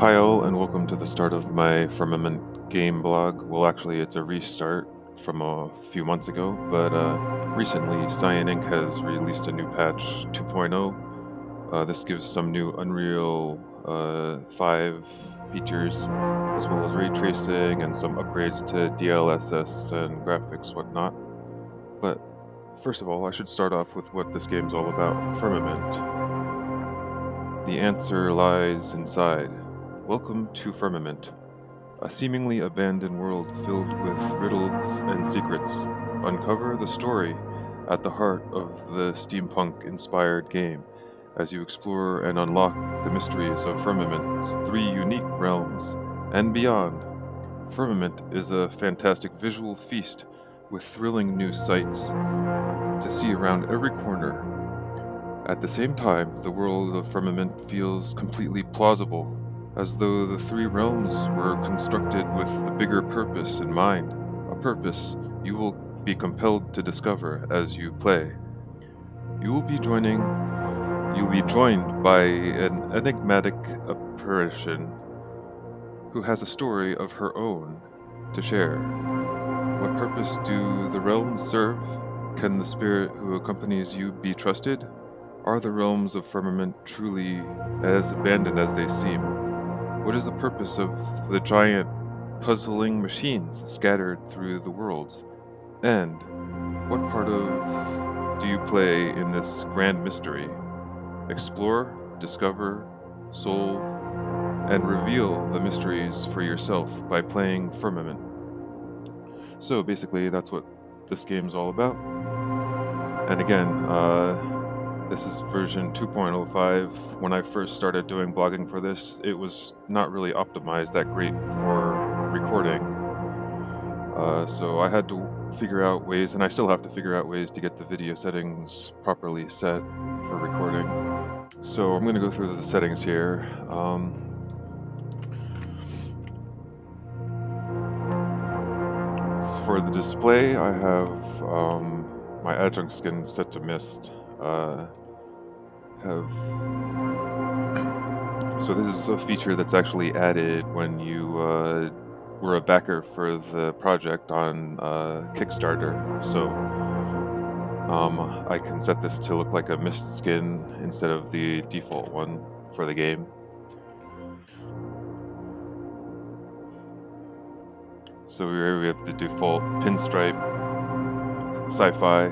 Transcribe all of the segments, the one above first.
Hi all, and welcome to the start of my Firmament game blog. Well, actually, it's a restart from a few months ago, but recently CYAN Inc. has released a new patch 2.0. This gives some new Unreal 5 features, as well as ray tracing and some upgrades to DLSS and graphics, whatnot. But first of all, I should start off with what this game's all about, Firmament. The answer lies inside. Welcome to Firmament, a seemingly abandoned world filled with riddles and secrets. Uncover the story at the heart of the steampunk-inspired game as you explore and unlock the mysteries of Firmament's 3 unique realms and beyond. Firmament is a fantastic visual feast with thrilling new sights to see around every corner. At the same time, the world of Firmament feels completely plausible, as though the 3 realms were constructed with the bigger purpose in mind, a purpose you will be compelled to discover as you play. You will be joined by an enigmatic apparition who has a story of her own to share. What purpose do the realms serve? Can the spirit who accompanies you be trusted? Are the realms of Firmament truly as abandoned as they seem? What is the purpose of the giant puzzling machines scattered through the worlds? And what part of do you play in this grand mystery? Explore, discover, solve, and reveal the mysteries for yourself by playing Firmament. So basically, that's what this game's all about. And again, this is version 2.05. When I first started doing blogging for this, it was not really optimized that great for recording. So I had to figure out ways, and I still have to figure out ways to get the video settings properly set for recording. So I'm going to go through the settings here. For the display, I have my adjunct skin set to mist. So this is a feature that's actually added when you were a backer for the project on Kickstarter. So I can set this to look like a mist skin instead of the default one for the game. So here we have the default pinstripe, sci-fi,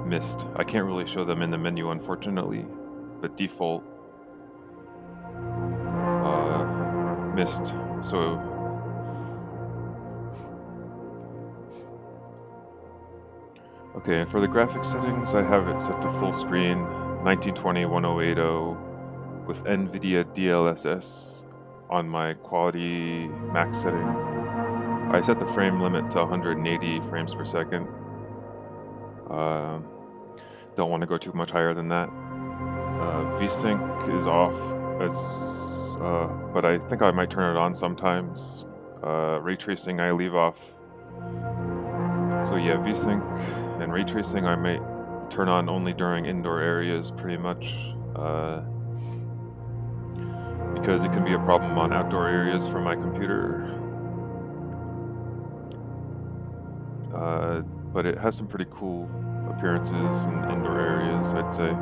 mist. I can't really show them in the menu, unfortunately, but default mist. So okay, and for the graphics settings, I have it set to full screen, 1920-1080 with NVIDIA DLSS on my quality max setting. I set the frame limit to 180 frames per second. Don't want to go too much higher than that. VSync is off, but I think I might turn it on sometimes. Ray tracing I leave off. So yeah, VSync and ray tracing I might turn on only during indoor areas, pretty much, because it can be a problem on outdoor areas for my computer. But it has some pretty cool appearances in indoor areas, I'd say.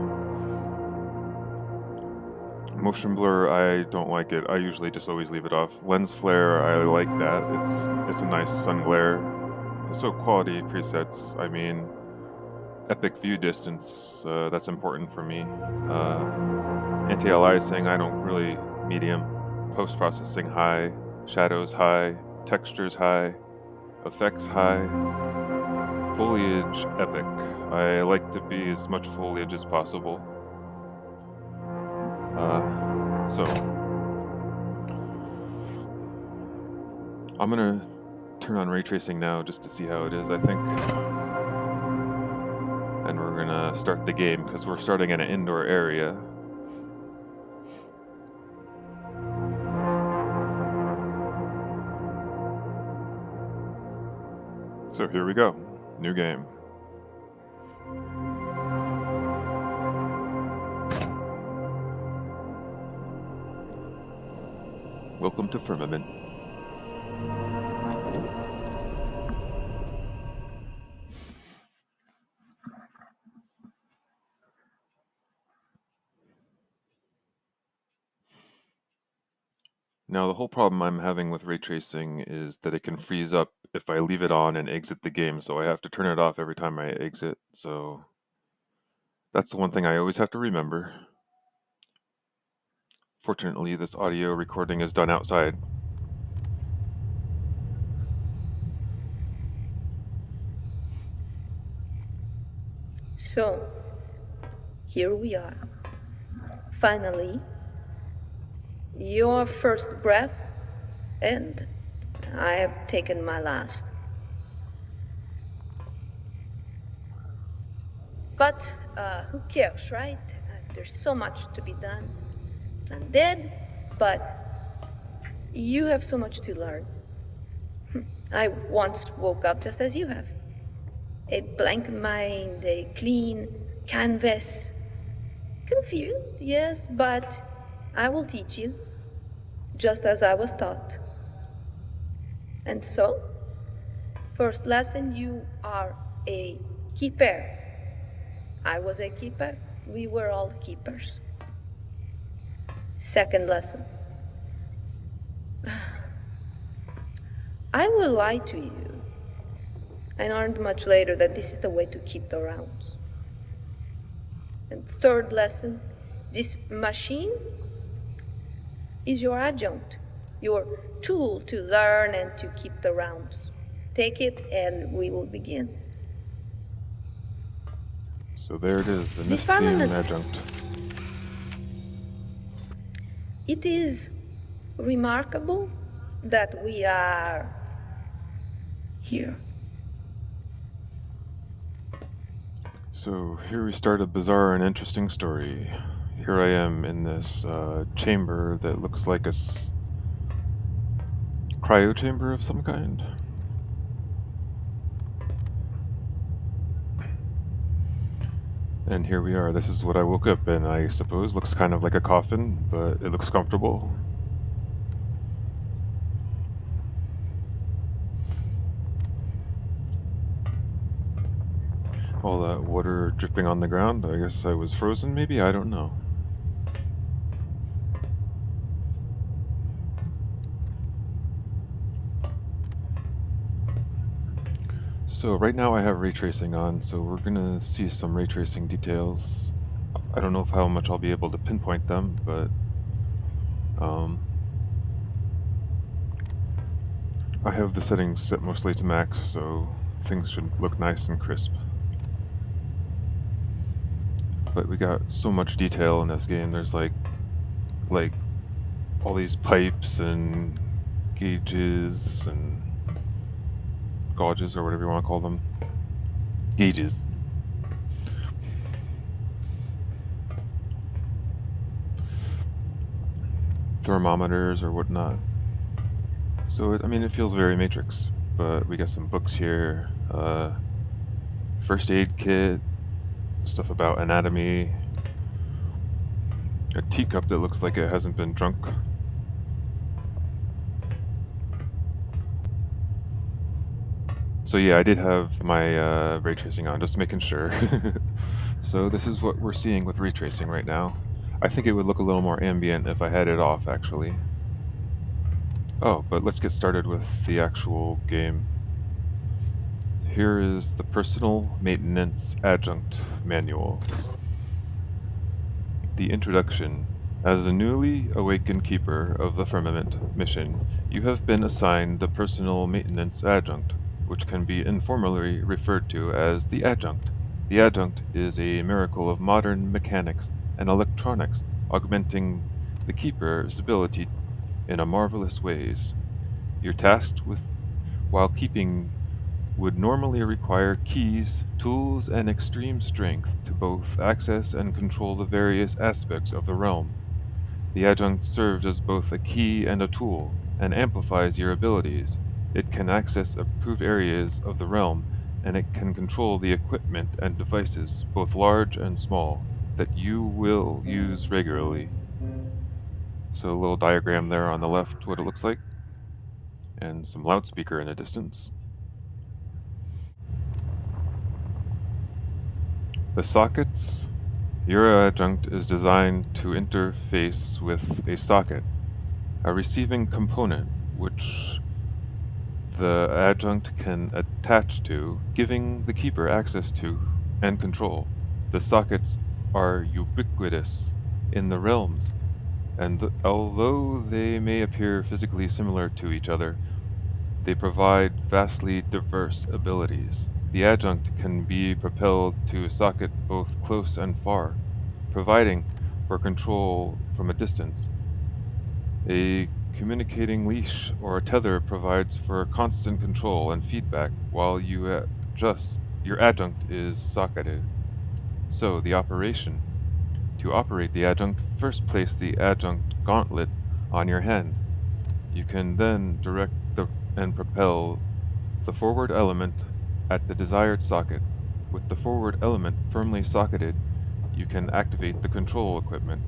Motion blur, I don't like it. I usually just always leave it off. Lens flare, I like that. It's a nice sun glare. So quality presets, I mean, epic view distance, that's important for me. Anti-aliasing, I don't really, medium. Post-processing high, shadows high, textures high, effects high, foliage epic. I like to be as much foliage as possible. So I'm gonna turn on ray tracing now just to see how it is, I think. And we're gonna start the game because we're starting in an indoor area. So here we go, new game. Welcome to Firmament. Now, the whole problem I'm having with ray tracing is that it can freeze up if I leave it on and exit the game, so I have to turn it off every time I exit, so that's the one thing I always have to remember. Fortunately, this audio recording is done outside. So, here we are. Finally, your first breath, and I have taken my last. But who cares, right? There's so much to be done. I'm dead, but you have so much to learn. I once woke up just as you have. A blank mind, a clean canvas. Confused, yes, but I will teach you, just as I was taught. And so, first lesson, you are a keeper. I was a keeper. We were all keepers. Second lesson. I will lie to you. I learned much later that this is the way to keep the realms. And third lesson, this machine is your adjunct, your tool to learn and to keep the realms. Take it and we will begin. So there it is, the Mystian firmament. adjunct. It is remarkable that we are here. So here we start a bizarre and interesting story. Here I am in this chamber that looks like a cryo chamber of some kind. And here we are. This is what I woke up in, I suppose. Looks kind of like a coffin, but it looks comfortable. All that water dripping on the ground. I guess I was frozen, maybe? I don't know. So right now I have ray tracing on, so we're gonna see some ray tracing details. I don't know how much I'll be able to pinpoint them, but I have the settings set mostly to max, so things should look nice and crisp. But we got so much detail in this game. There's like all these pipes and gauges and gauges or whatever you want to call them. Gauges. Thermometers or whatnot. So it feels very Matrix, but we got some books here. First aid kit, stuff about anatomy, a teacup that looks like it hasn't been drunk. So yeah, I did have my ray tracing on, just making sure. So this is what we're seeing with ray tracing right now. I think it would look a little more ambient if I had it off, actually. Oh, but let's get started with the actual game. Here is the Personal Maintenance Adjunct Manual. The introduction. As a newly awakened keeper of the Firmament mission, you have been assigned the Personal Maintenance Adjunct, which can be informally referred to as the Adjunct. The Adjunct is a miracle of modern mechanics and electronics, augmenting the keeper's ability in a marvelous ways. You're tasked with, while keeping would normally require keys, tools, and extreme strength to both access and control the various aspects of the realm. The adjunct serves as both a key and a tool, and amplifies your abilities. It can access approved areas of the realm, and it can control the equipment and devices, both large and small, that you will use regularly. So a little diagram there on the left, what it looks like, and some loudspeaker in the distance. The sockets. Your adjunct is designed to interface with a socket, a receiving component, which the adjunct can attach to, giving the keeper access to and control. The sockets are ubiquitous in the realms, and although they may appear physically similar to each other, they provide vastly diverse abilities. The adjunct can be propelled to a socket both close and far, providing for control from a distance. A communicating leash or a tether provides for constant control and feedback while your adjunct is socketed. So, the operation. To operate the adjunct, first place the adjunct gauntlet on your hand. You can then direct and propel the forward element at the desired socket. With the forward element firmly socketed, you can activate the control equipment.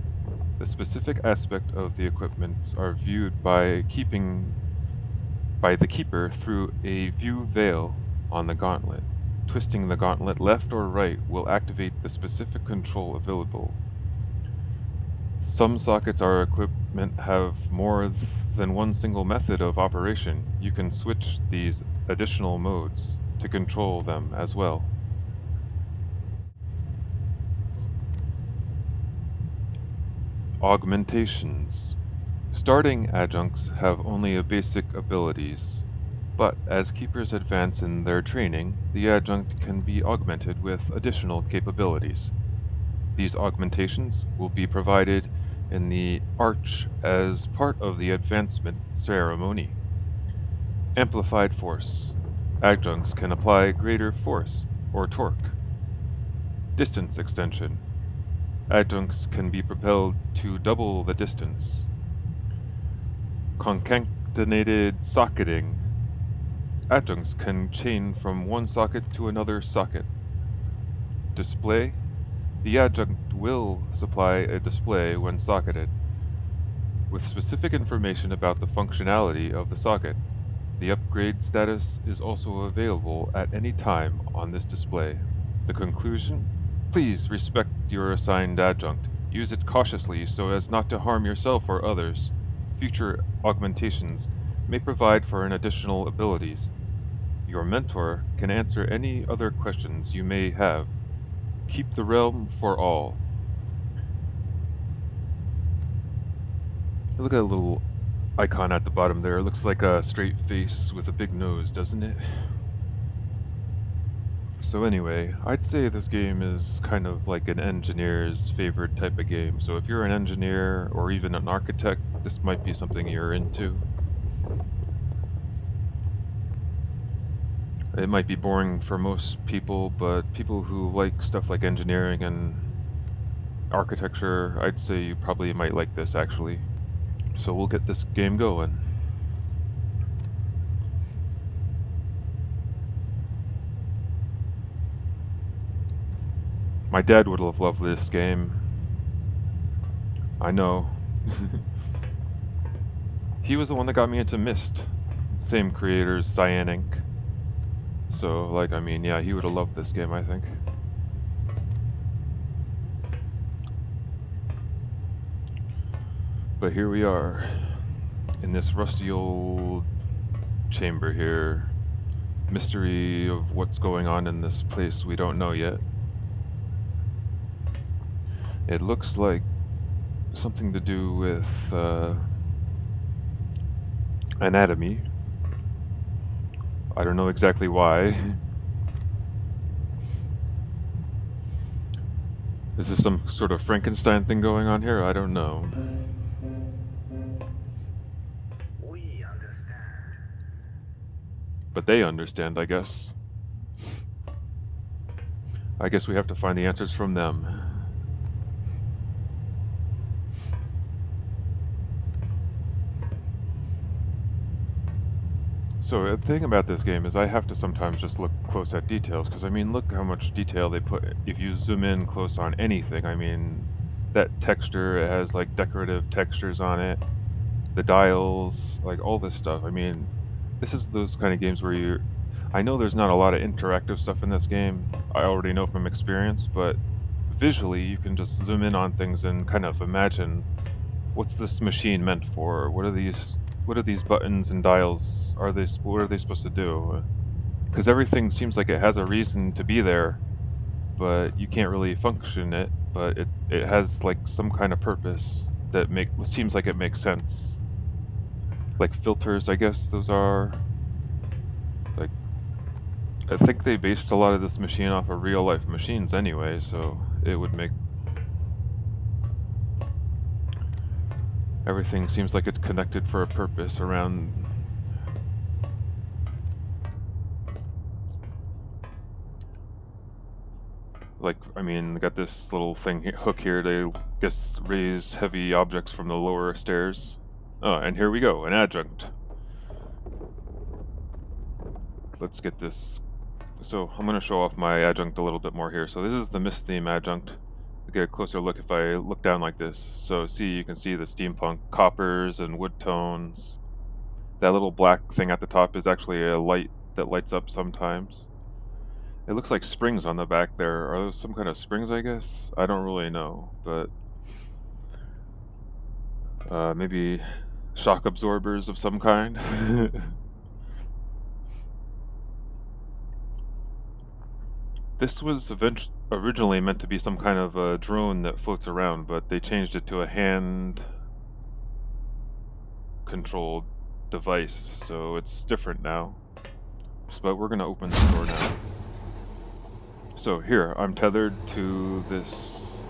The specific aspect of the equipments are viewed by the keeper through a view veil on the gauntlet. Twisting the gauntlet left or right will activate the specific control available. Some sockets or equipment have more than one single method of operation. You can switch these additional modes to control them as well. Augmentations. Starting adjuncts have only a basic abilities, but as keepers advance in their training, the adjunct can be augmented with additional capabilities. These augmentations will be provided in the arch as part of the advancement ceremony. Amplified force. Adjuncts can apply greater force or torque. Distance extension. Adjuncts can be propelled to double the distance. Concatenated socketing. Adjuncts can chain from one socket to another socket. Display. The adjunct will supply a display when socketed, with specific information about the functionality of the socket. The upgrade status is also available at any time on this display. The conclusion? Please respect your assigned adjunct. Use it cautiously so as not to harm yourself or others. Future augmentations may provide for an additional abilities. Your mentor can answer any other questions you may have. Keep the realm for all. Look at a little icon at the bottom there. It looks like a straight face with a big nose, doesn't it? So anyway, I'd say this game is kind of like an engineer's favorite type of game. So if you're an engineer or even an architect, this might be something you're into. It might be boring for most people, but people who like stuff like engineering and architecture, I'd say you probably might like this actually. So we'll get this game going. My dad would have loved this game. I know. He was the one that got me into Myst. Same creators, CYAN Inc. So, like, I mean, yeah, he would have loved this game, I think. But here we are, in this rusty old chamber here. Mystery of what's going on in this place we don't know yet. It looks like something to do with anatomy. I don't know exactly why. Is this some sort of Frankenstein thing going on here? I don't know. We understand. But they understand, I guess. I guess we have to find the answers from them. So the thing about this game is I have to sometimes just look close at details, because I mean, look how much detail they put. If you zoom in close on anything, I mean, that texture. It has like decorative textures on it, the dials, like all this stuff. I mean, this is those kind of games where I know there's not a lot of interactive stuff in this game. I already know from experience, but visually you can just zoom in on things and kind of imagine what's this machine meant for? What are these buttons and dials? What are they supposed to do? Because everything seems like it has a reason to be there, but you can't really function it. But it has like some kind of purpose that seems like it makes sense. Like filters, I guess those are. Like I think they based a lot of this machine off of real life machines anyway, so it would make everything seems like it's connected for a purpose around. Like, I mean, got this little hook here to, guess, raise heavy objects from the lower stairs. Oh, and here we go, an adjunct. Let's get this. So I'm going to show off my adjunct a little bit more here. So this is the Mist theme adjunct. Get a closer look if I look down like this. So you can see the steampunk coppers and wood tones. That little black thing at the top is actually a light that lights up sometimes. It looks like springs on the back there. Are those some kind of springs, I guess? I don't really know, but maybe shock absorbers of some kind. This was originally meant to be some kind of a drone that floats around, but they changed it to a hand-controlled device, so it's different now. But we're gonna open the door now. So here, I'm tethered to this,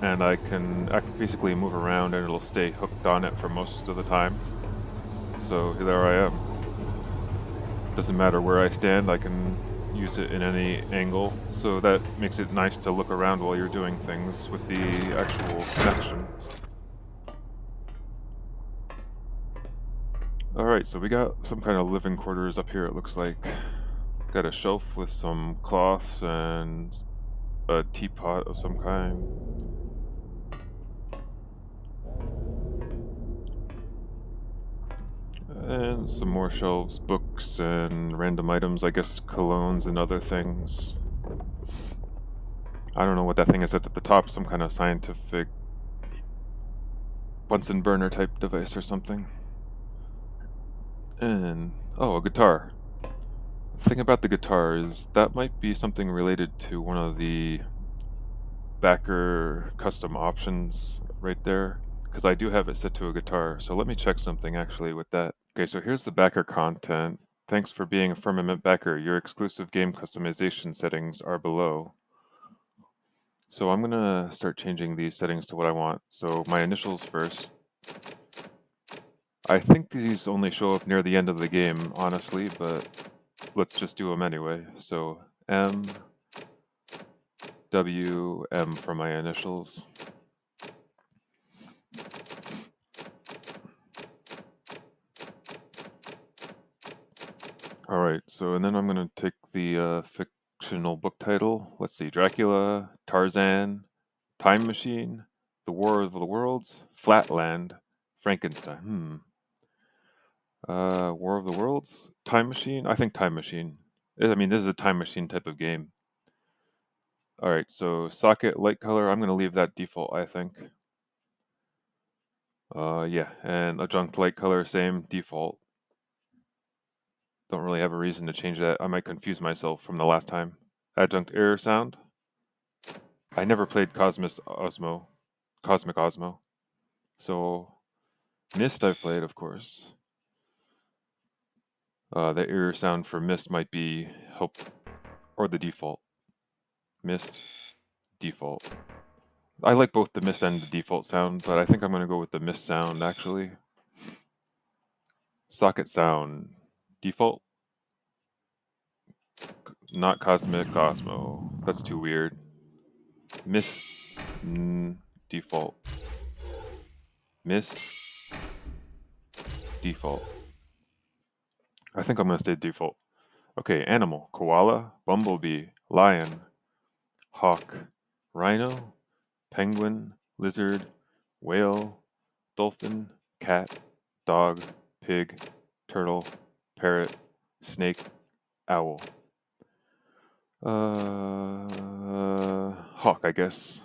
and I can basically move around and it'll stay hooked on it for most of the time. So there I am. Doesn't matter where I stand, I can use it in any angle. So that makes it nice to look around while you're doing things with the actual connection. Alright, so we got some kind of living quarters up here, it looks like. Got a shelf with some cloths and a teapot of some kind. And some more shelves, books and random items, I guess colognes and other things. I don't know what that thing is at the top, some kind of scientific Bunsen burner type device or something. And, oh, a guitar. The thing about the guitar is that might be something related to one of the backer custom options right there, because I do have it set to a guitar. So let me check something actually with that. Okay, so here's the backer content. Thanks for being a Firmament backer. Your exclusive game customization settings are below. So I'm gonna start changing these settings to what I want. So my initials first. I think these only show up near the end of the game, honestly, but let's just do them anyway. So M, W, M for my initials. All right, so and then I'm going to take the fictional book title. Let's see, Dracula, Tarzan, Time Machine, The War of the Worlds, Flatland, Frankenstein. War of the Worlds, Time Machine. I think Time Machine. I mean, this is a time machine type of game. All right, so socket light color. I'm going to leave that default, I think. Yeah, and adjunct light color, same default. Don't really have a reason to change that. I might confuse myself from the last time. Adjunct error sound. I never played Cosmic Osmo. So Mist I've played, of course. The error sound for Mist might be help or the default. Mist, default. I like both the Mist and the default sound, but I think I'm gonna go with the Mist sound actually. Socket sound, default. Not Cosmic Osmo. That's too weird. Mist, default. Mist, default. I think I'm gonna stay default. Okay, animal, koala, bumblebee, lion, hawk, rhino, penguin, lizard, whale, dolphin, cat, dog, pig, turtle, parrot, snake, owl. Hawk, I guess.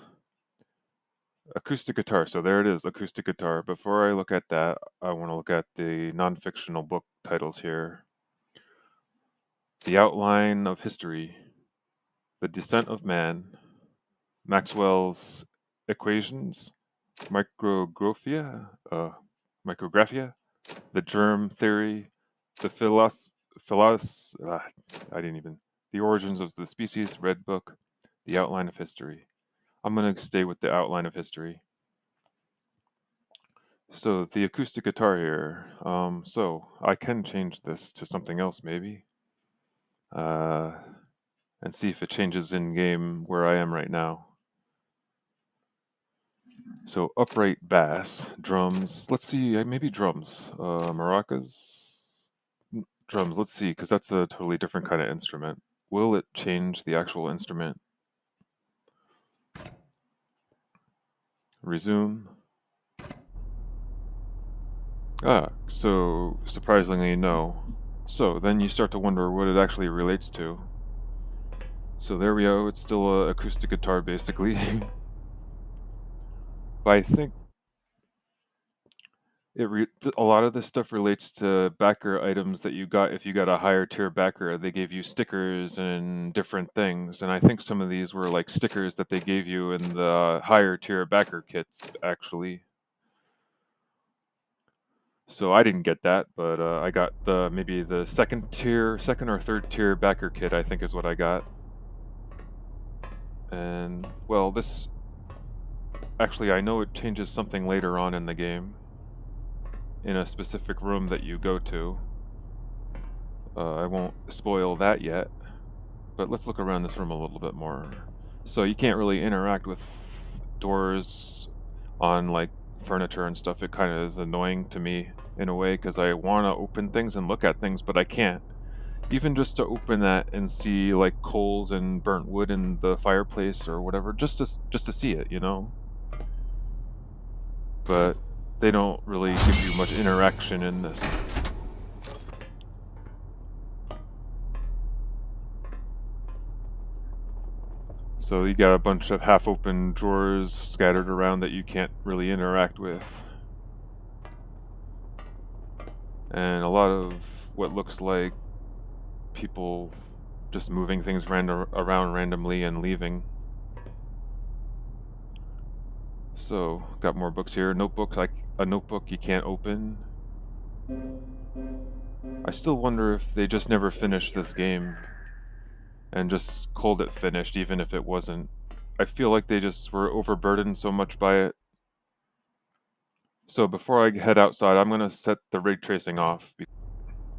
Acoustic guitar, so there it is, acoustic guitar. Before I look at that, I want to look at the non-fictional book titles here. The Outline of History, The Descent of Man, Maxwell's Equations, Micrographia, The Germ Theory, The The Origins of the Species, Red Book, The Outline of History. I'm going to stay with The Outline of History. So the acoustic guitar here, so I can change this to something else maybe, and see if it changes in game where I am right now. So upright bass, drums, let's see, maybe drums, maracas, drums, let's see, because that's a totally different kind of instrument. Will it change the actual instrument? Resume. So surprisingly no. So then you start to wonder what it actually relates to. So there we go, it's still an acoustic guitar basically. But I think a lot of this stuff relates to backer items that you got. If you got a higher tier backer, they gave you stickers and different things. And I think some of these were like stickers that they gave you in the higher tier backer kits, actually. So I didn't get that, but I got maybe the second or third tier backer kit, I think is what I got. And well, this actually, I know it changes something later on in the game, in a specific room that you go to. I won't spoil that yet, but let's look around this room a little bit more. So you can't really interact with doors on like furniture and stuff. It kind of is annoying to me in a way because I want to open things and look at things, but I can't. Even just to open that and see like coals and burnt wood in the fireplace or whatever, just to see it, you know. But they don't really give you much interaction in this. So you got a bunch of half-open drawers scattered around that you can't really interact with. And a lot of what looks like people just moving things around randomly and leaving. So, got more books here. Notebooks, a notebook you can't open. I still wonder if they just never finished this game and just called it finished, even if it wasn't. I feel like they just were overburdened so much by it. So before I head outside, I'm going to set the ray tracing off.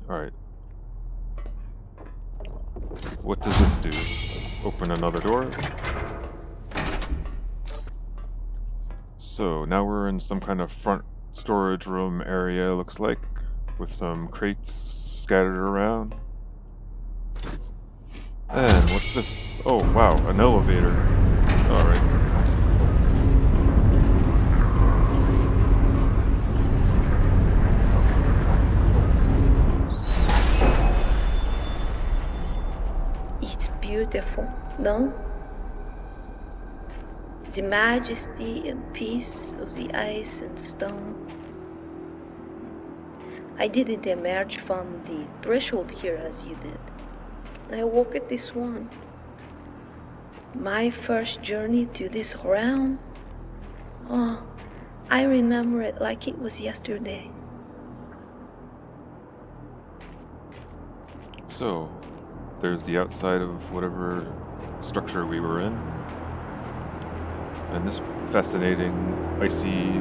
Alright. What does this do? Open another door. So now we're in some kind of front storage room area, looks like, with some crates scattered around. And what's this? Oh wow, an elevator. Alright. It's beautiful, no? The majesty and peace of the ice and stone. I didn't emerge from the threshold here as you did. I woke at this one. My first journey to this realm. Oh, I remember it like it was yesterday. So, there's the outside of whatever structure we were in. And this fascinating, icy,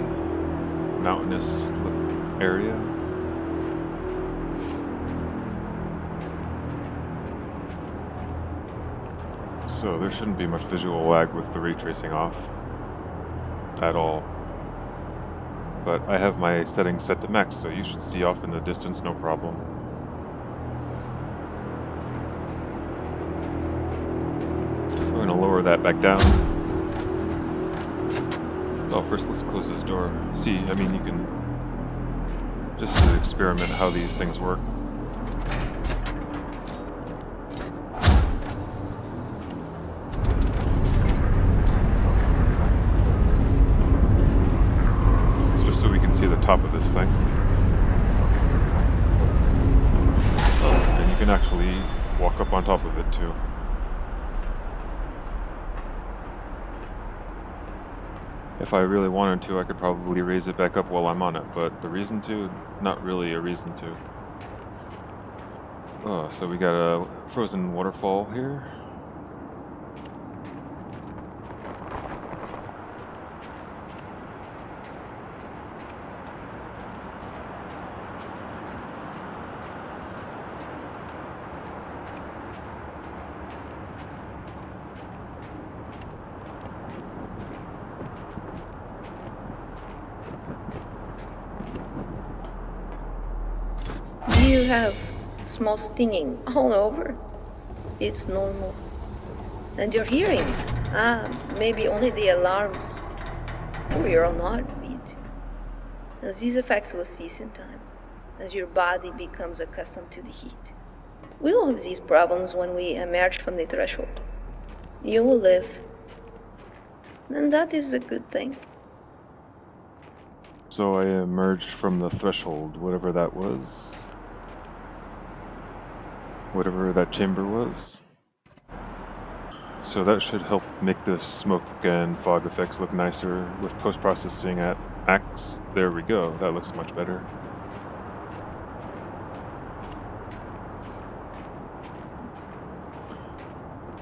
mountainous area. So there shouldn't be much visual lag with the ray tracing off at all. But I have my settings set to max, so you should see off in the distance, no problem. I'm going to lower that back down. Well, first let's close this door. See, I mean, you can just experiment how these things work. It's just so we can see the top of this thing. And you can actually walk up on top of it too. If I really wanted to, I could probably raise it back up while I'm on it, but the reason to, not really a reason to. Oh, so we got a frozen waterfall here. You have small stinging all over. It's normal. And your hearing? Maybe only the alarms. Or your own heartbeat. As these effects will cease in time, as your body becomes accustomed to the heat. We will have these problems when we emerge from the threshold. You will live. And that is a good thing. So I emerged from the threshold, whatever that was. Whatever that chamber was. So that should help make the smoke and fog effects look nicer with post-processing at max. There we go, that looks much better.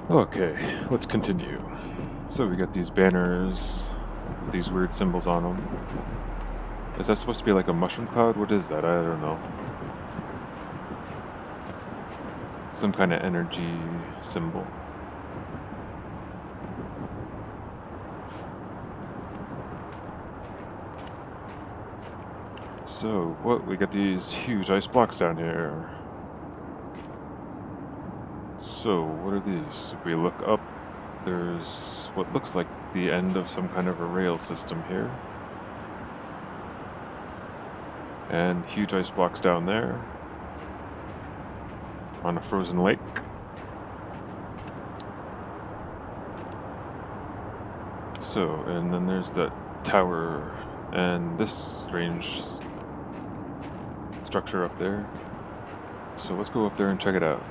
Okay, let's continue. So we got these banners with these weird symbols on them. Is that supposed to be like a mushroom cloud? What is that? I don't know. Some kind of energy symbol. So, what? We got these huge ice blocks down here. So, what are these? If we look up, there's what looks like the end of some kind of a rail system here. And huge ice blocks down there. On a frozen lake. So, and then there's that tower and this strange structure up there. So let's go up there and check it out.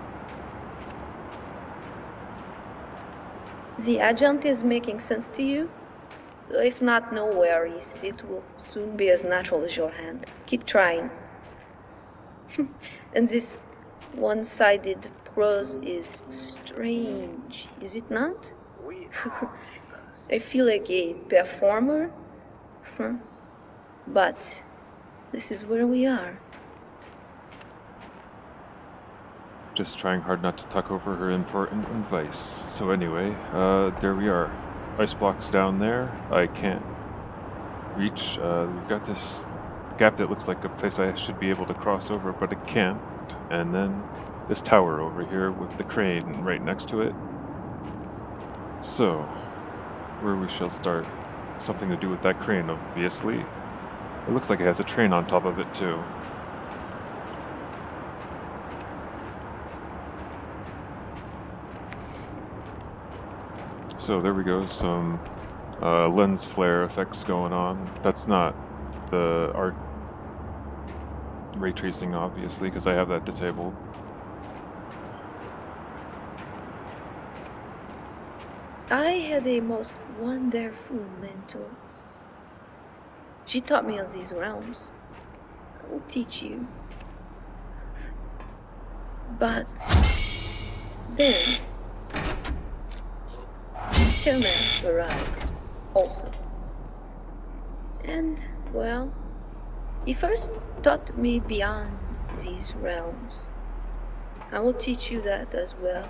The adjunct is making sense to you? If not, no worries. It will soon be as natural as your hand. Keep trying. And this one-sided prose is strange, is it not? We are healers. I feel like a performer. But this is where we are. Just trying hard not to talk over her important advice. So anyway, there we are. Ice blocks down there. I can't reach. We've got this gap that looks like a place I should be able to cross over, but it can't. And then this tower over here with the crane right next to it. So, where we shall start. Something to do with that crane, obviously. It looks like it has a train on top of it too. So there we go, some lens flare effects going on. That's not the art ray tracing, obviously, because I have that disabled. I had a most wonderful mentor. She taught me of these realms. I will teach you. But then Tillman arrived also. And, well, he first taught me beyond these realms. I will teach you that as well.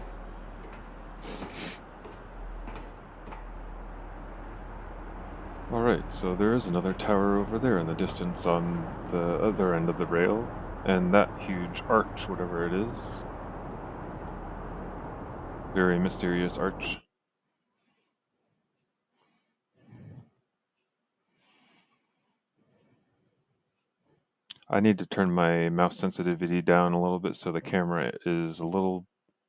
Alright, so there is another tower over there in the distance on the other end of the rail, and that huge arch, whatever it is. Very mysterious arch. I need to turn my mouse sensitivity down a little bit so the camera is a little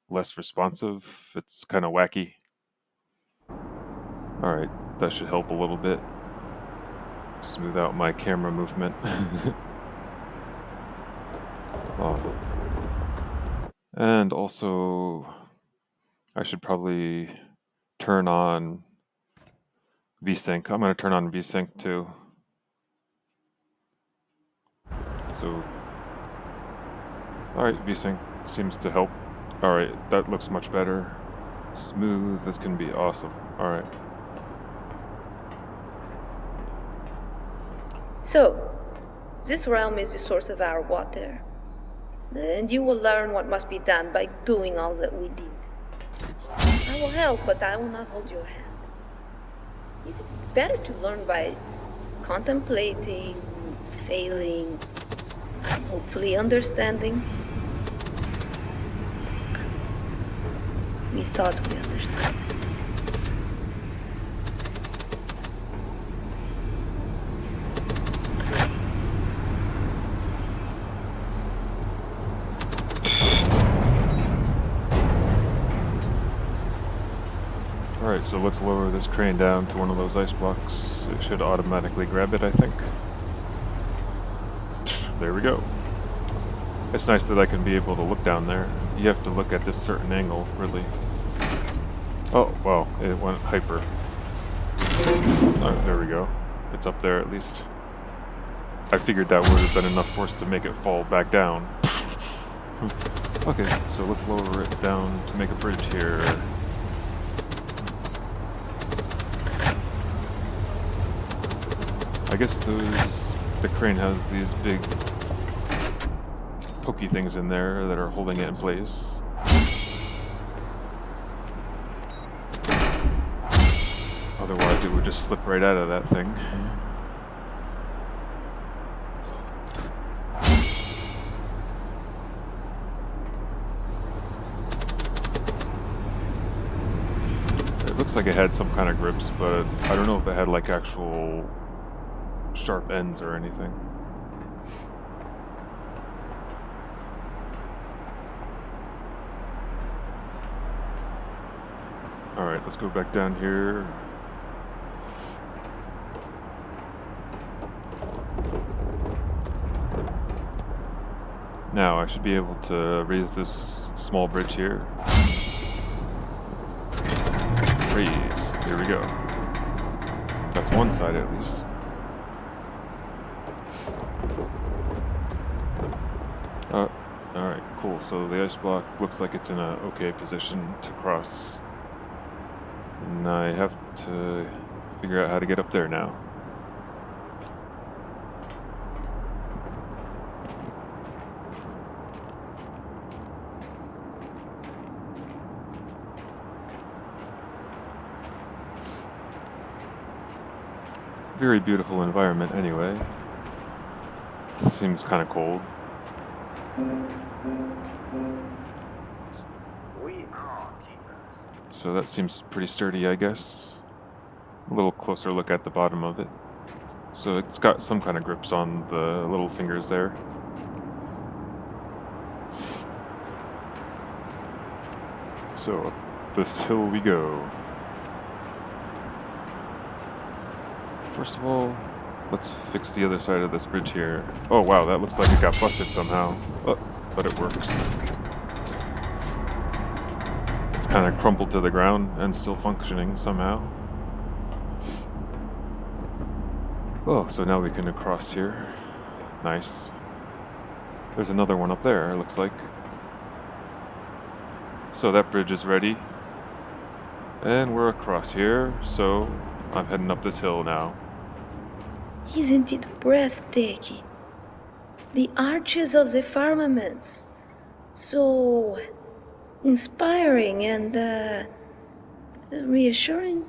less responsive. It's kind of wacky. Alright, that should help a little bit. Smooth out my camera movement. Oh. And also, I should probably turn on VSync. I'm going to turn on VSync too. So, alright, VSync seems to help. Alright, that looks much better. Smooth as can be. Awesome. Alright. So, this realm is the source of our water. And you will learn what must be done by doing all that we did. I will help, but I will not hold your hand. Is it better to learn by contemplating, failing, and hopefully understanding? We thought we understood. Alright, so let's lower this crane down to one of those ice blocks. It should automatically grab it, I think. There we go. It's nice that I can be able to look down there. You have to look at this certain angle, really. Oh, wow, it went hyper. Oh, there we go. It's up there at least. I figured that would have been enough force to make it fall back down. Okay, so let's lower it down to make a bridge here. I guess the crane has these big pokey things in there that are holding it in place. Otherwise it would just slip right out of that thing. It looks like it had some kind of grips, but I don't know if it had like actual sharp ends or anything. Alright, let's go back down here. Now I should be able to raise this small bridge here. Raise. Here we go. That's one side at least. Alright, cool. So the ice block looks like it's in a okay position to cross. And I have to figure out how to get up there now. Very beautiful environment anyway. Seems kind of cold. We are keepers. So that seems pretty sturdy, I guess. A little closer look at the bottom of it. So it's got some kind of grips on the little fingers there. So up this hill we go. First of all, let's fix the other side of this bridge here. Oh wow, that looks like it got busted somehow. Oh, but it works. It's kind of crumpled to the ground and still functioning somehow. Oh, so now we can cross here. Nice. There's another one up there, it looks like. So that bridge is ready. And we're across here, so I'm heading up this hill now. Isn't it breathtaking? The arches of the firmaments. So inspiring and reassuring.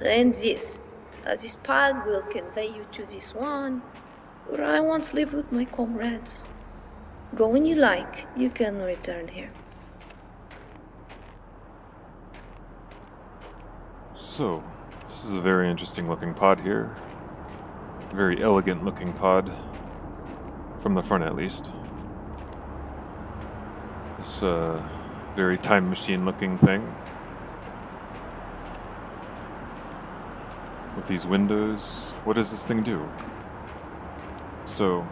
And this path will convey you to the SWAN, where I once lived with my comrades. Go when you like, you can return here. So, this is a very interesting looking pod here. Very elegant looking pod, from the front at least. This very time machine looking thing. With these windows, what does this thing do? So,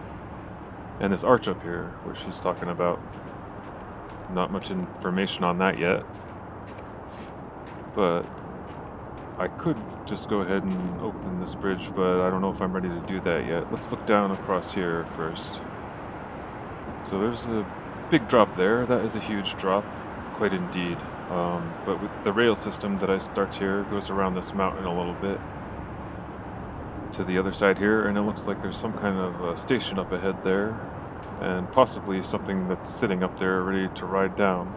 and this arch up here, which she's talking about. Not much information on that yet. But I could just go ahead and open this bridge, but I don't know if I'm ready to do that yet. Let's look down across here first. So there's a big drop there. That is a huge drop, quite indeed. But with the rail system that I start here goes around this mountain a little bit to the other side here, and it looks like there's some kind of station up ahead there, and possibly something that's sitting up there ready to ride down.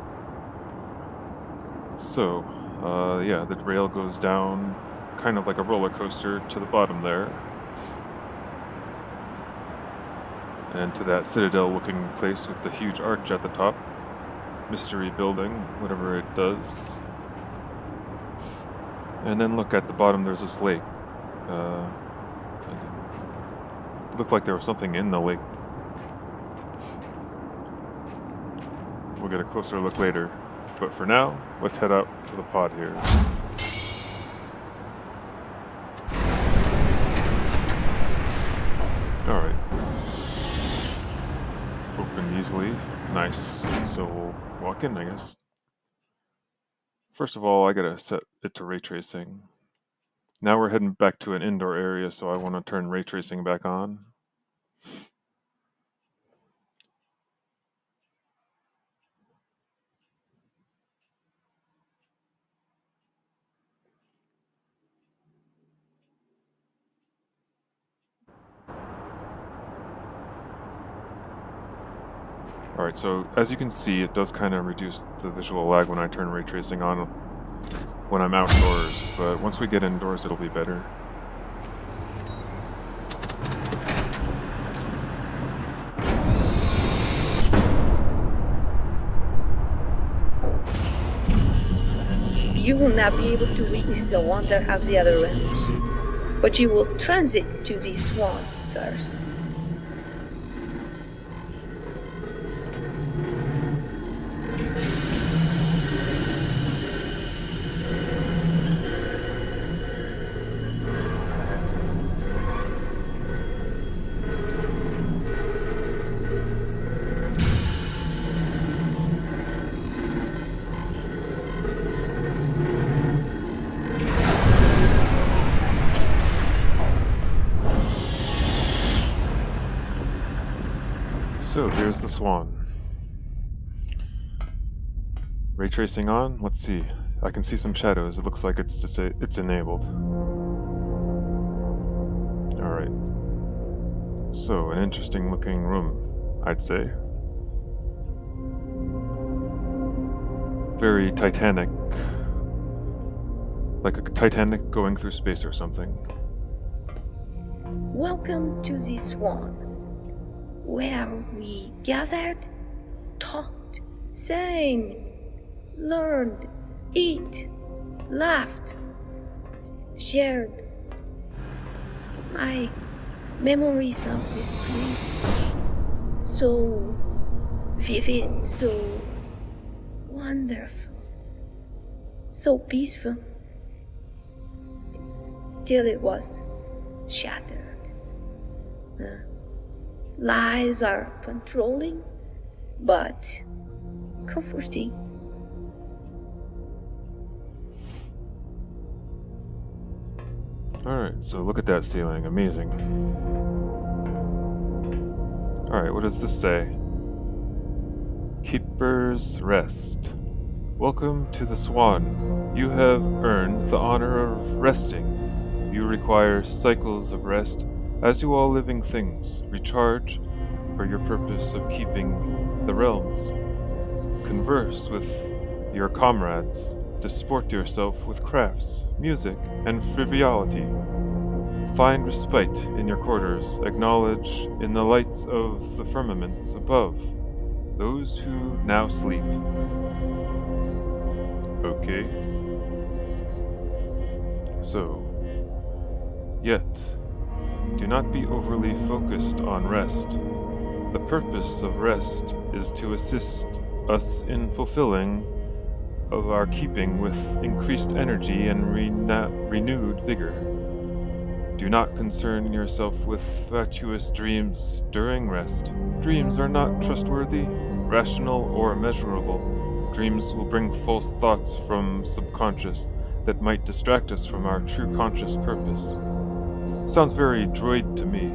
So, yeah, the rail goes down kind of like a roller coaster to the bottom there. And to that citadel-looking place with the huge arch at the top. Mystery building, whatever it does. And then look at the bottom, there's this lake. It looked like there was something in the lake. We'll get a closer look later. But for now, let's head out to the pod here. Alright. Open easily. Nice. So we'll walk in, I guess. First of all, I gotta set it to ray tracing. Now we're heading back to an indoor area, so I want to turn ray tracing back on. Alright, so as you can see, it does kind of reduce the visual lag when I turn ray tracing on when I'm outdoors, but once we get indoors, it'll be better. You will not be able to witness the wonder of the other realms, but you will transit to the SWAN first. So here's the SWAN. Ray tracing on. Let's see. I can see some shadows. It looks like it's enabled. All right. So an interesting looking room, I'd say. Very Titanic. Like a Titanic going through space or something. Welcome to the SWAN, where we gathered, talked, sang, learned, ate, laughed, shared. My memories of this place, so vivid, so wonderful, so peaceful, till it was shattered. Lies are controlling, but comforting. Alright, so look at that ceiling. Amazing. Alright, what does this say? Keeper's Rest. Welcome to the SWAN. You have earned the honor of resting. You require cycles of rest, as do all living things. Recharge for your purpose of keeping the realms. Converse with your comrades. Disport yourself with crafts, music, and frivolity. Find respite in your quarters. Acknowledge in the lights of the firmaments above those who now sleep. Okay. So, yet Do not be overly focused on rest. The purpose of rest is to assist us in fulfilling of our keeping with increased energy and renewed vigor. Do not concern yourself with fatuous dreams during rest. Dreams are not trustworthy, rational, or measurable. Dreams will bring false thoughts from subconscious that might distract us from our true conscious purpose. Sounds very droid to me.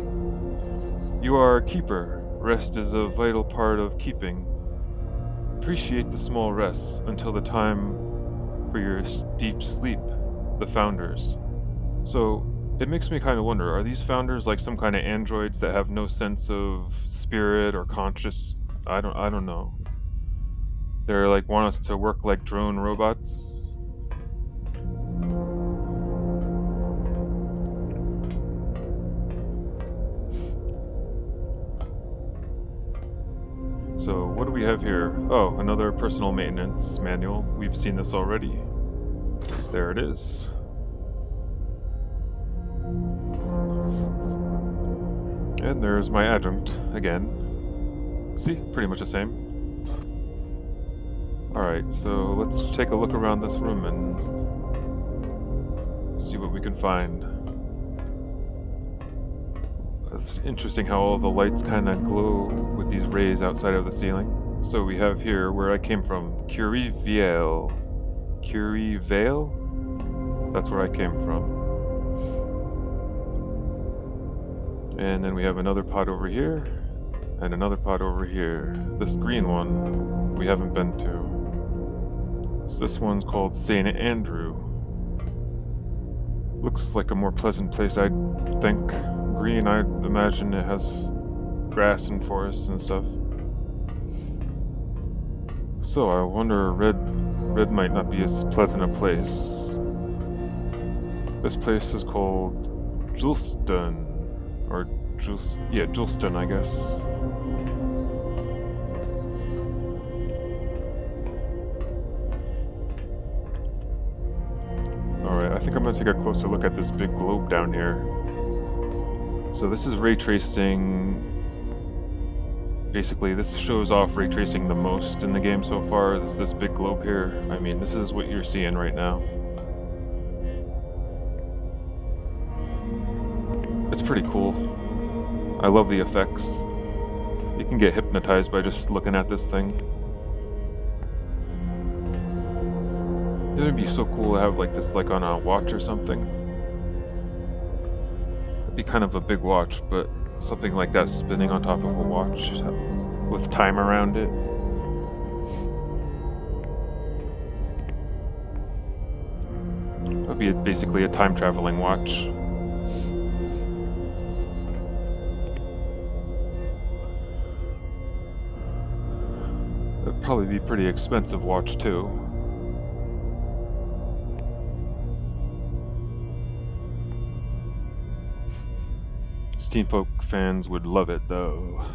You are a keeper. Rest is a vital part of keeping. Appreciate the small rests until the time for your deep sleep, the founders. So, it makes me kind of wonder, are these founders like some kind of androids that have no sense of spirit or conscious? I don't know. They're like want us to work like drone robots? So, what do we have here? Oh, another personal maintenance manual. We've seen this already. There it is. And there's my adjunct again. See, pretty much the same. Alright, so let's take a look around this room and see what we can find. It's interesting how all the lights kind of glow with these rays outside of the ceiling. So we have here where I came from, CURIEVALE. CURIEVALE? That's where I came from. And then we have another pod over here, and another pod over here. This green one we haven't been to. So this one's called St. Andrew. Looks like a more pleasant place, I think. Green, I imagine it has grass and forests and stuff. So I wonder, red might not be as pleasant a place. This place is called Julston. Or Julston, I guess. Alright, I think I'm gonna take a closer look at this big globe down here. So this is ray tracing. Basically, this shows off ray tracing the most in the game so far. This big globe here. I mean, this is what you're seeing right now. It's pretty cool. I love the effects. You can get hypnotized by just looking at this thing. It would be so cool to have like this like on a watch or something. It'd be kind of a big watch, but something like that spinning on top of a watch with time around it. It would be basically a time traveling watch. It'd probably be a pretty expensive watch too. Steampunk fans would love it though.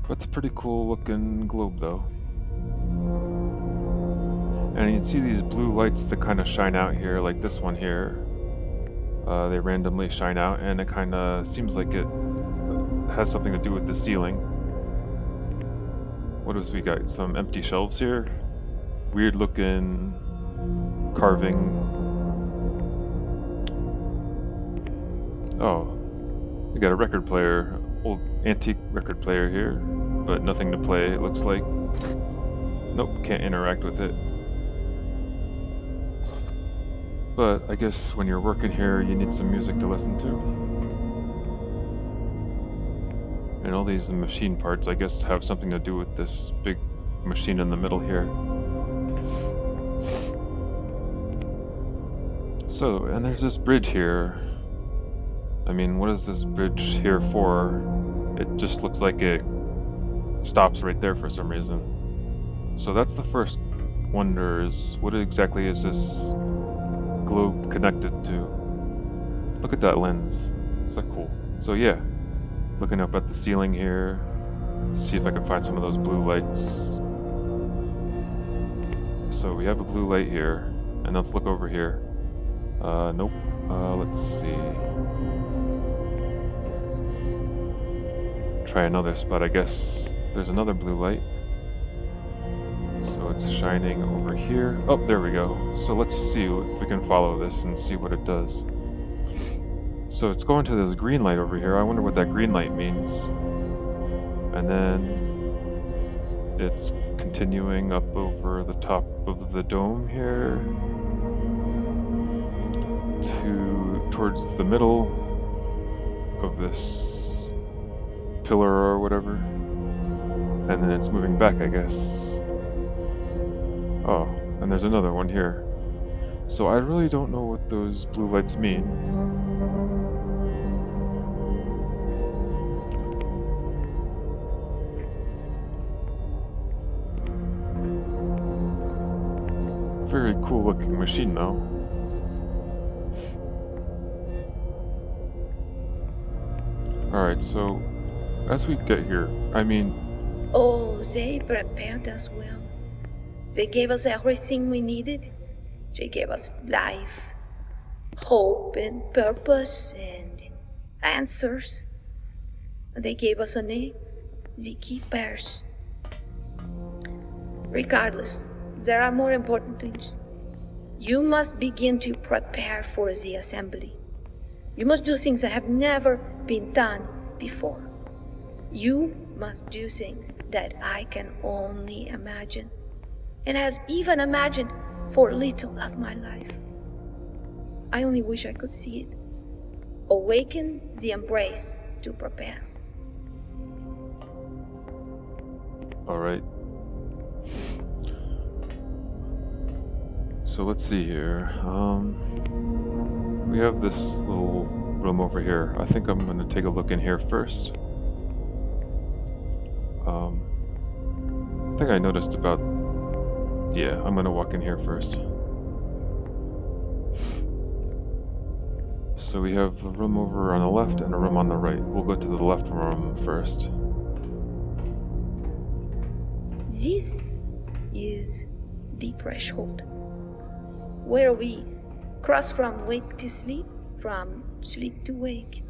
That's a pretty cool looking globe though. And you can see these blue lights that kind of shine out here, like this one here. They randomly shine out, and it kind of seems like it has something to do with the ceiling. What else we got? Some empty shelves here. Weird looking carving. Oh, we got a record player, old antique record player here, but nothing to play, it looks like. Nope, can't interact with it. But I guess when you're working here, you need some music to listen to. And all these machine parts, I guess, have something to do with this big machine in the middle here. So, and there's this bridge here. I mean, what is this bridge here for? It just looks like it stops right there for some reason. So that's the first wonder, is what exactly is this globe connected to? Look at that lens. Is that cool? So yeah, looking up at the ceiling here, see if I can find some of those blue lights. So we have a blue light here, and let's look over here. Nope. Let's see. Try another spot, I guess. There's another blue light. So it's shining over here. Oh, there we go. So let's see if we can follow this and see what it does. So it's going to this green light over here. I wonder what that green light means. And then it's continuing up over the top of the dome here towards the middle of this pillar or whatever. And then it's moving back, I guess. Oh, and there's another one here. So I really don't know what those blue lights mean. Very cool looking machine though. Alright, so as we get here, I mean... Oh, they prepared us well. They gave us everything we needed. They gave us life, hope, and purpose, and answers. They gave us a name, the Keepers. Regardless, there are more important things. You must begin to prepare for the assembly. You must do things that have never been done before. You must do things that I can only imagine, and have even imagined for little of my life. I only wish I could see it. Awaken the embrace to prepare. All right. So let's see here. We have this little room over here. I think I'm going to take a look in here first. I think I noticed about... Yeah, I'm going to walk in here first. So we have a room over on the left and a room on the right. We'll go to the left room first. This is the threshold, where we cross from wake to sleep, from sleep to wake.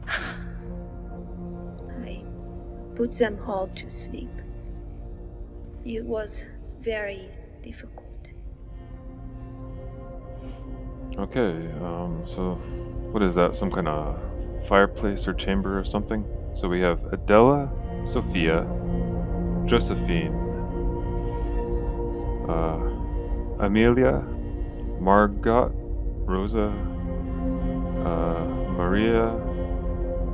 I put them all to sleep. It was very difficult. Okay, so what is that? Some kind of fireplace or chamber or something? So we have Adela, Sophia, Josephine, Amelia, Margot, Rosa, Maria,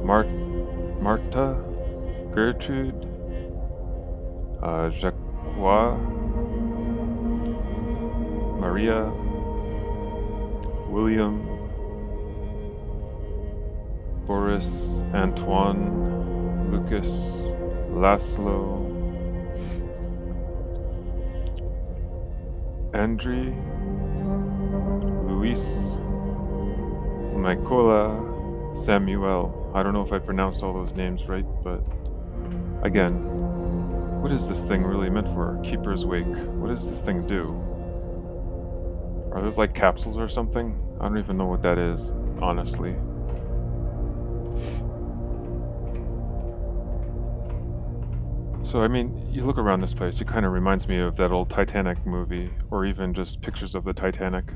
Marta, Gertrude, Jacques, Maria, William, Boris, Antoine, Lucas, Laszlo, Andrei, Luis, Mykola, Samuel. I don't know if I pronounced all those names right, but again, what is this thing really meant for? Keeper's Wake. What does this thing do? Are those like capsules or something? I don't even know what that is, honestly. So, I mean, you look around this place, it kind of reminds me of that old Titanic movie, or even just pictures of the Titanic.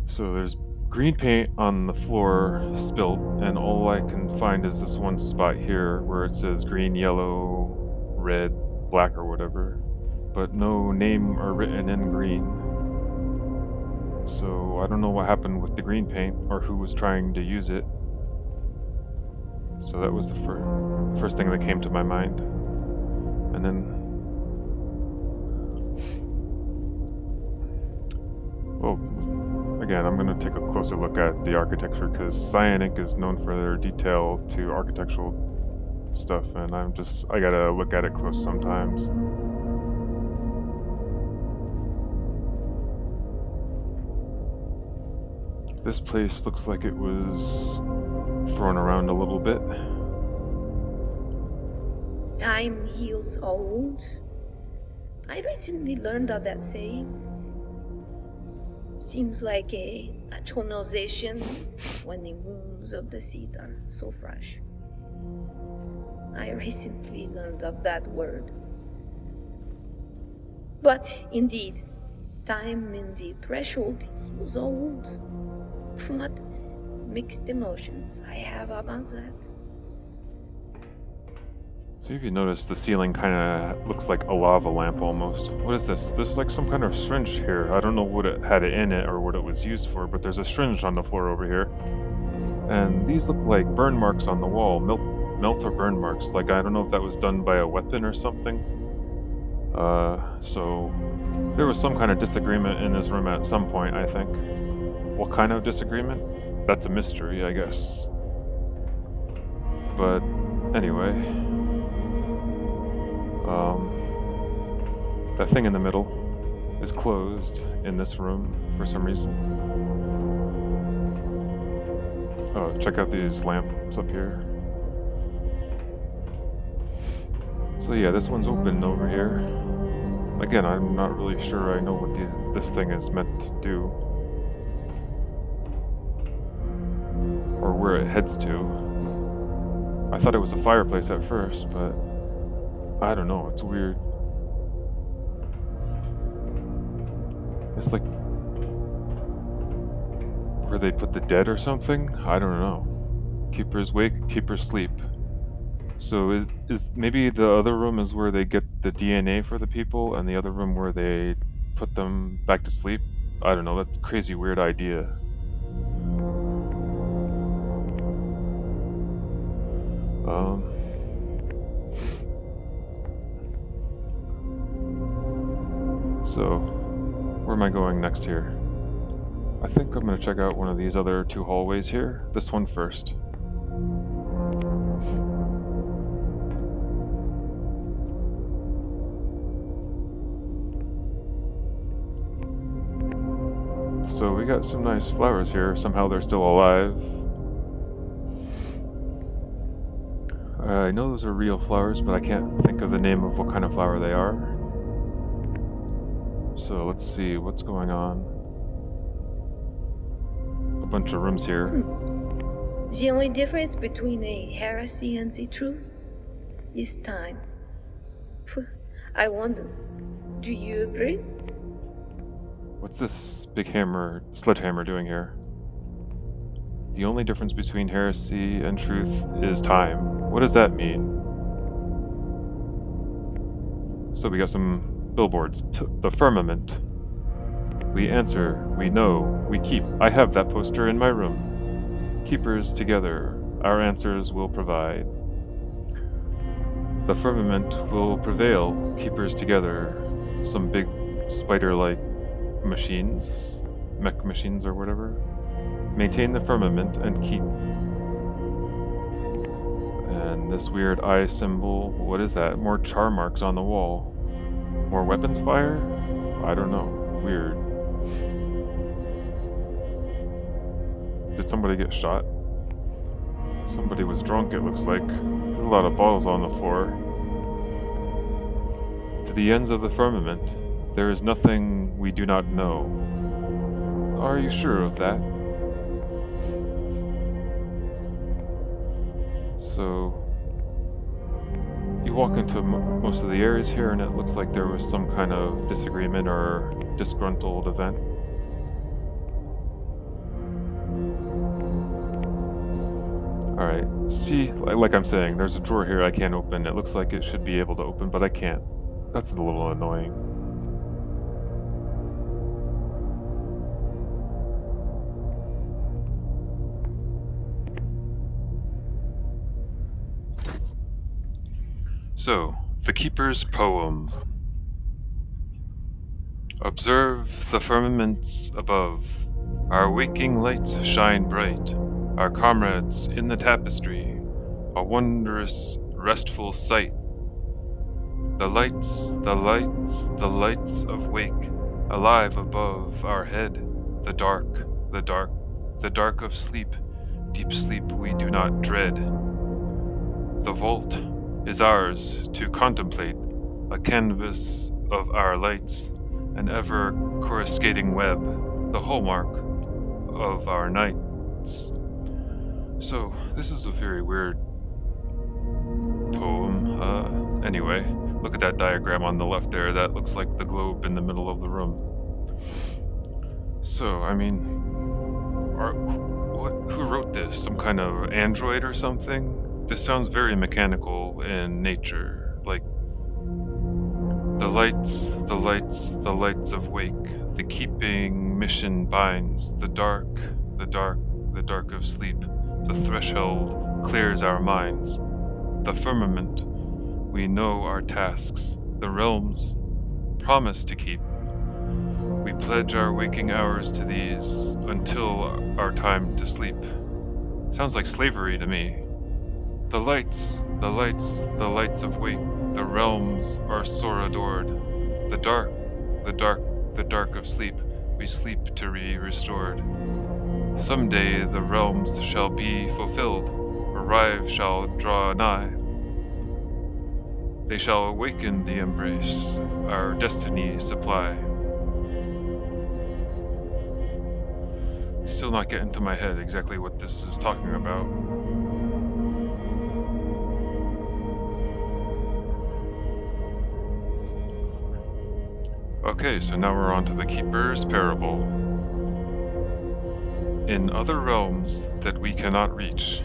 So there's green paint on the floor spilt, and all I can find is this one spot here where it says green, yellow, red, black, or whatever, but no name are written in green. So I don't know what happened with the green paint or who was trying to use it. So that was the first thing that came to my mind. And then, well, again, I'm going to take a closer look at the architecture, because CYAN is known for their detail to architectural stuff, and I gotta look at it close sometimes. This place looks like it was thrown around a little bit. Time heals all wounds. I recently learned of that saying. Seems like a tonalization when the moons of the seed are so fresh. I recently learned of that word. But indeed, time in the threshold heals all wounds. What mixed emotions I have about that. So if you notice, the ceiling kind of looks like a lava lamp almost. What is this? This is like some kind of syringe here. I don't know what it had in it or what it was used for, but there's a syringe on the floor over here. And these look like burn marks on the wall. Melt or burn marks. Like, I don't know if that was done by a weapon or something. So there was some kind of disagreement in this room at some point, I think. What kind of disagreement? That's a mystery, I guess. But anyway, that thing in the middle is closed in this room for some reason. Oh, check out these lamps up here. So yeah, this one's open over here. Again, I'm not really sure I know what this thing is meant to do. Or where it heads to. I thought it was a fireplace at first, but I don't know, it's weird. It's like where they put the dead or something? I don't know. Keepers wake, keepers sleep. So is maybe the other room is where they get the DNA for the people, and the other room where they put them back to sleep? I don't know, that's a crazy weird idea. So, where am I going next here? I think I'm gonna check out one of these other two hallways here. This one first. So we got some nice flowers here. Somehow they're still alive. I know those are real flowers, but I can't think of the name of what kind of flower they are. So let's see what's going on. A bunch of rooms here. The only difference between a heresy and the truth is time. I wonder, do you agree? What's this big sledgehammer doing here? The only difference between heresy and truth is time. What does that mean? So we got some billboards. The firmament. We answer, we know, we keep. I have that poster in my room. Keepers together, our answers will provide. The firmament will prevail, keepers together. Some big spider-like machines, mech machines or whatever. Maintain the firmament and keep. And this weird eye symbol, what is that? More char marks on the wall. More weapons fire? I don't know. Weird. Did somebody get shot? Somebody was drunk, it looks like. There's a lot of bottles on the floor. To the ends of the firmament, there is nothing we do not know. Are you sure of that? So, you walk into most of the areas here and it looks like there was some kind of disagreement or disgruntled event. Alright, see, like I'm saying, there's a drawer here I can't open. It looks like it should be able to open, but I can't. That's a little annoying. So, the Keeper's Poem. Observe the firmaments above. Our waking lights shine bright. Our comrades in the tapestry. A wondrous, restful sight. The lights, the lights, the lights of wake, alive above our head. The dark, the dark, the dark of sleep. Deep sleep we do not dread. The vault is ours to contemplate, a canvas of our lights, an ever coruscating web, the hallmark of our nights. So, this is a very weird poem. Anyway, look at that diagram on the left there. That looks like the globe in the middle of the room. So, I mean, who wrote this? Some kind of android or something? This sounds very mechanical in nature. Like, the lights, the lights, the lights of wake, the keeping mission binds, the dark, the dark, the dark of sleep, the threshold clears our minds. The firmament, we know our tasks, the realms promise to keep. We pledge our waking hours to these until our time to sleep. Sounds like slavery to me. The lights, the lights, the lights of wake, the realms are sore adored. The dark, the dark, the dark of sleep, we sleep to be restored. Someday the realms shall be fulfilled, arrive shall draw nigh. They shall awaken the embrace, our destiny supply. Still not getting to my head exactly what this is talking about. Okay, so now we're on to the Keeper's Parable. In other realms that we cannot reach,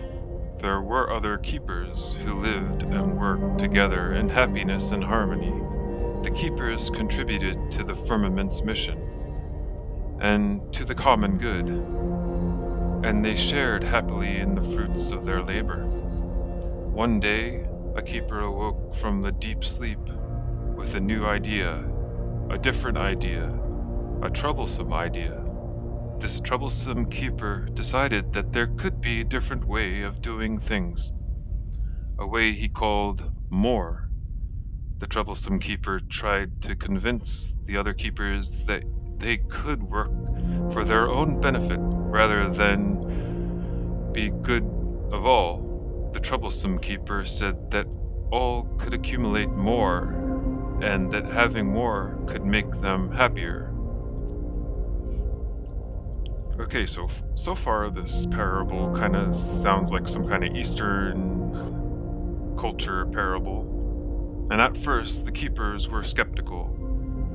there were other keepers who lived and worked together in happiness and harmony. The keepers contributed to the firmament's mission and to the common good, and they shared happily in the fruits of their labor. One day, a keeper awoke from the deep sleep with a new idea, a different idea, a troublesome idea. This troublesome keeper decided that there could be a different way of doing things, a way he called more. The troublesome keeper tried to convince the other keepers that they could work for their own benefit rather than be good of all. The troublesome keeper said that all could accumulate more and that having more could make them happier. Okay, so far this parable kind of sounds like some kind of Eastern culture parable. And at first, the keepers were skeptical.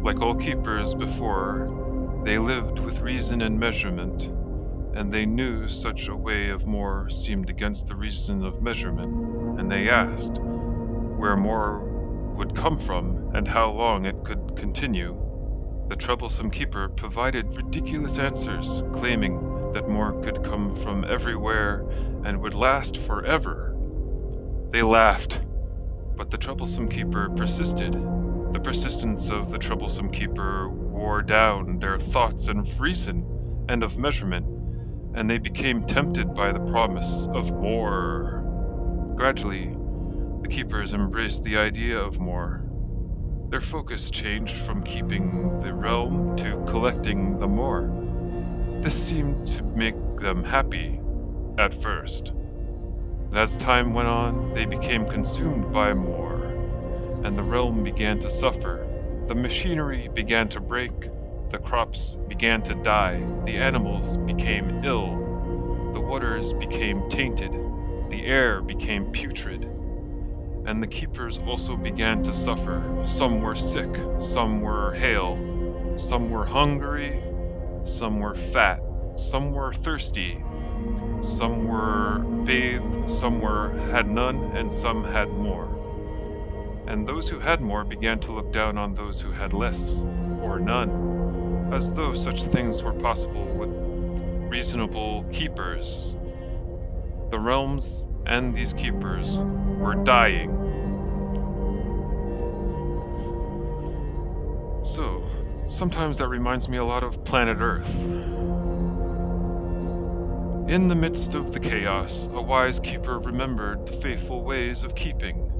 Like all keepers before, they lived with reason and measurement, and they knew such a way of more seemed against the reason of measurement, and they asked where more would come from and how long it could continue. The troublesome keeper provided ridiculous answers, claiming that more could come from everywhere and would last forever. They laughed, but the troublesome keeper persisted. The persistence of the troublesome keeper wore down their thoughts of reason and of measurement, and they became tempted by the promise of more. Gradually, the keepers embraced the idea of more. Their focus changed from keeping the realm to collecting the more. This seemed to make them happy at first. But as time went on, they became consumed by more, and the realm began to suffer. The machinery began to break, the crops began to die, the animals became ill, the waters became tainted, the air became putrid. And the keepers also began to suffer. Some were sick, some were hale, some were hungry, some were fat, some were thirsty, some were bathed, some had none, and some had more. And those who had more began to look down on those who had less, or none, as though such things were possible with reasonable keepers. The realms and these keepers were dying. So, sometimes that reminds me a lot of planet Earth. In the midst of the chaos, a wise keeper remembered the faithful ways of keeping.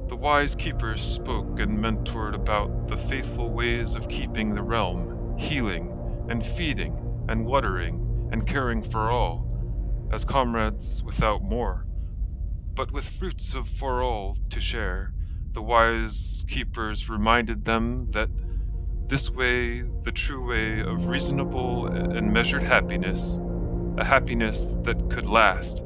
The wise keepers spoke and mentored about the faithful ways of keeping the realm, healing and feeding and watering and caring for all, as comrades without more, but with fruits of for all to share. the wise keepers reminded them that this way, the true way of reasonable and measured happiness, a happiness that could last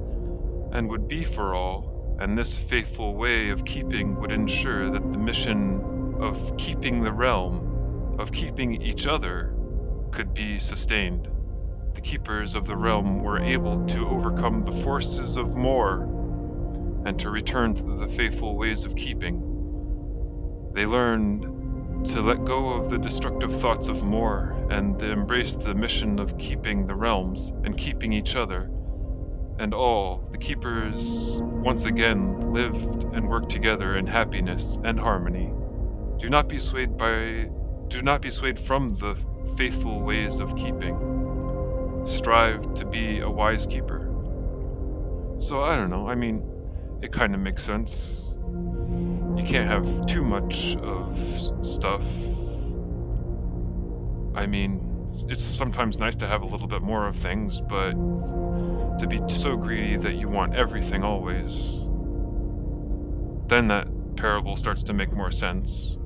and would be for all, and this faithful way of keeping would ensure that the mission of keeping the realm, of keeping each other, could be sustained. The keepers of the realm were able to overcome the forces of more and to return to the faithful ways of keeping. They learned to let go of the destructive thoughts of more and to embrace the mission of keeping the realms and keeping each other. And all the keepers once again lived and worked together in happiness and harmony. Do not be swayed from the faithful ways of keeping. Strive to be a wise keeper. So I don't know, I mean, it kind of makes sense. You can't have too much of stuff. I mean, it's sometimes nice to have a little bit more of things, but to be so greedy that you want everything always, then that parable starts to make more sense.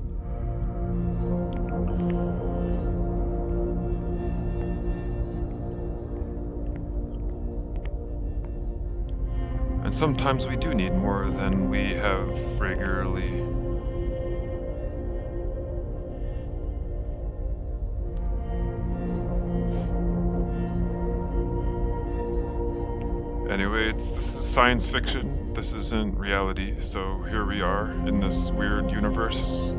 And sometimes we do need more than we have regularly. Anyway, this is science fiction. This isn't reality, so here we are in this weird universe.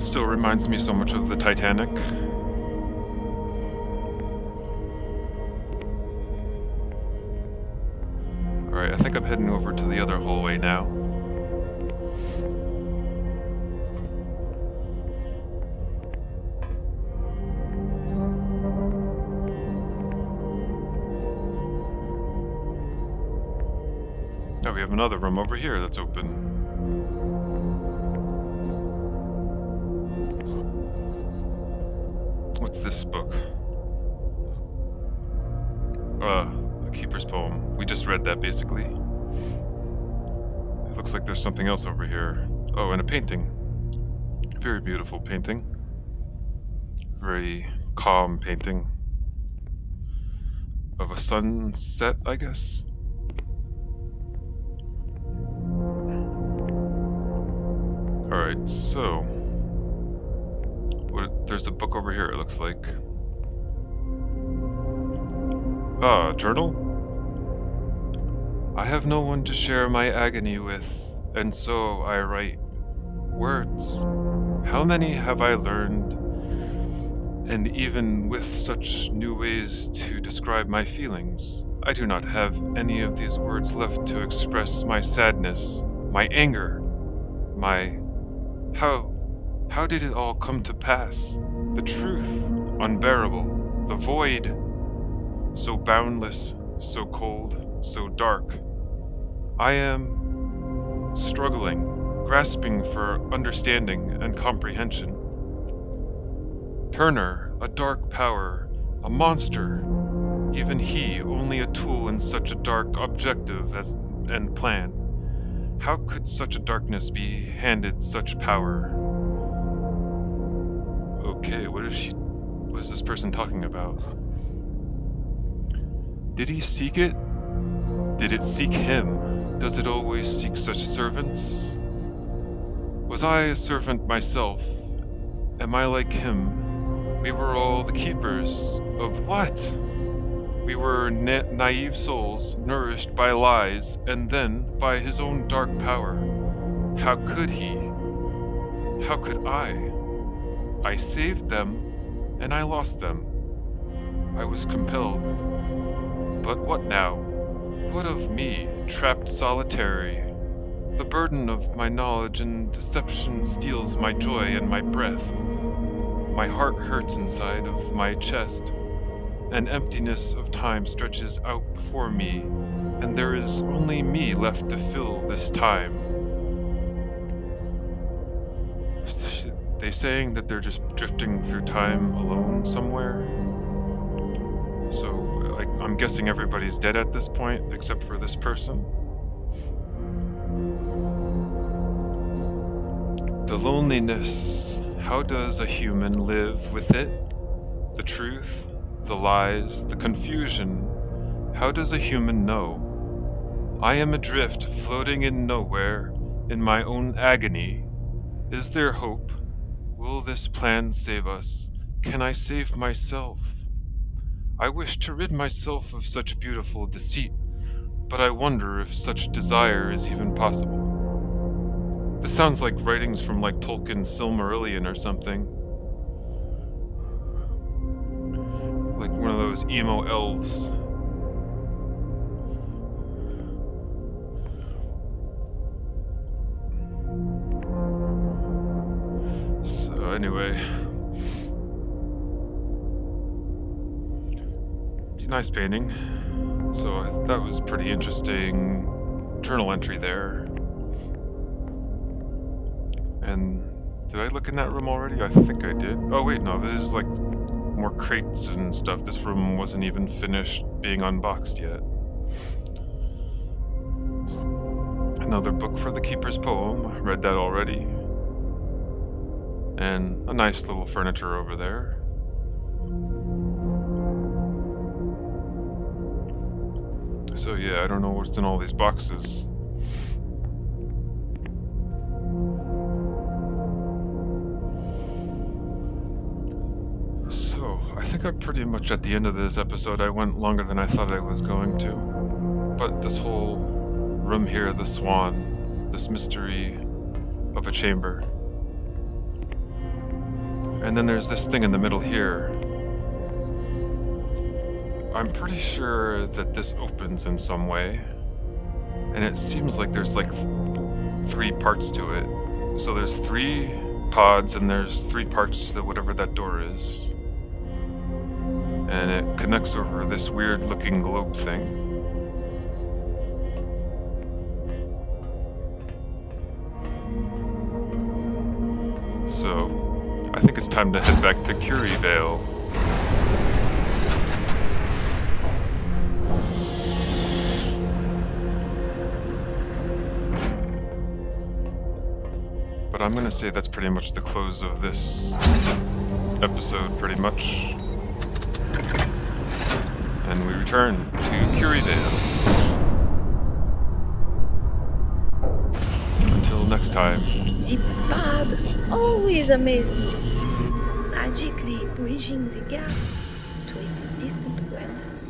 Still reminds me so much of the Titanic. Alright, I think I'm heading over to the other hallway now. Oh, we have another room over here that's open. What's this book? A Keeper's Poem. We just read that, basically. It looks like there's something else over here. Oh, and a painting. Very beautiful painting. Very calm painting. Of a sunset, I guess? Alright, so... there's a book over here, it looks like. Ah, journal? I have no one to share my agony with, and so I write. Words. How many have I learned? And even with such new ways to describe my feelings, I do not have any of these words left to express my sadness, my anger, my... How did it all come to pass? The truth, unbearable, the void, so boundless, so cold, so dark. I am struggling, grasping for understanding and comprehension. Turner, a dark power, a monster, even he only a tool in such a dark objective and plan. How could such a darkness be handed such power? Okay, what is this person talking about? Did he seek it? Did it seek him? Does it always seek such servants? Was I a servant myself? Am I like him? We were all the keepers of what? We were naive souls, nourished by lies, and then by his own dark power. How could he? How could I? I saved them, and I lost them. I was compelled. But what now? What of me, trapped solitary? The burden of my knowledge and deception steals my joy and my breath. My heart hurts inside of my chest. An emptiness of time stretches out before me, and there is only me left to fill this time. They saying that they're just drifting through time alone somewhere? So, I'm guessing everybody's dead at this point, except for this person. The loneliness, how does a human live with it? The truth, the lies, the confusion, how does a human know? I am adrift, floating in nowhere, in my own agony. Is there hope? Will this plan save us? Can I save myself? I wish to rid myself of such beautiful deceit, but I wonder if such desire is even possible. This sounds like writings from like Tolkien's Silmarillion or something. Like one of those emo elves. So anyway, nice painting. So that was pretty interesting journal entry there. And did I look in that room already? I think I did. Oh wait, no, this is like more crates and stuff. This room wasn't even finished being unboxed yet. Another book for the Keeper's Poem. I read that already. And a nice little furniture over there. So yeah, I don't know what's in all these boxes. So, I think I'm pretty much at the end of this episode. I went longer than I thought I was going to. But this whole room here, the SWAN, this mystery of a chamber. And then there's this thing in the middle here. I'm pretty sure that this opens in some way. And it seems like there's like 3 parts to it. So there's 3 pods and there's 3 parts to whatever that door is. And it connects over this weird looking globe thing. So I think it's time to head back to CURIEVALE. But I'm gonna say that's pretty much the close of this episode, pretty much. And we return to CURIEVALE. Until next time. The pub always amazed me. Magically bridging the gap between the distant realms.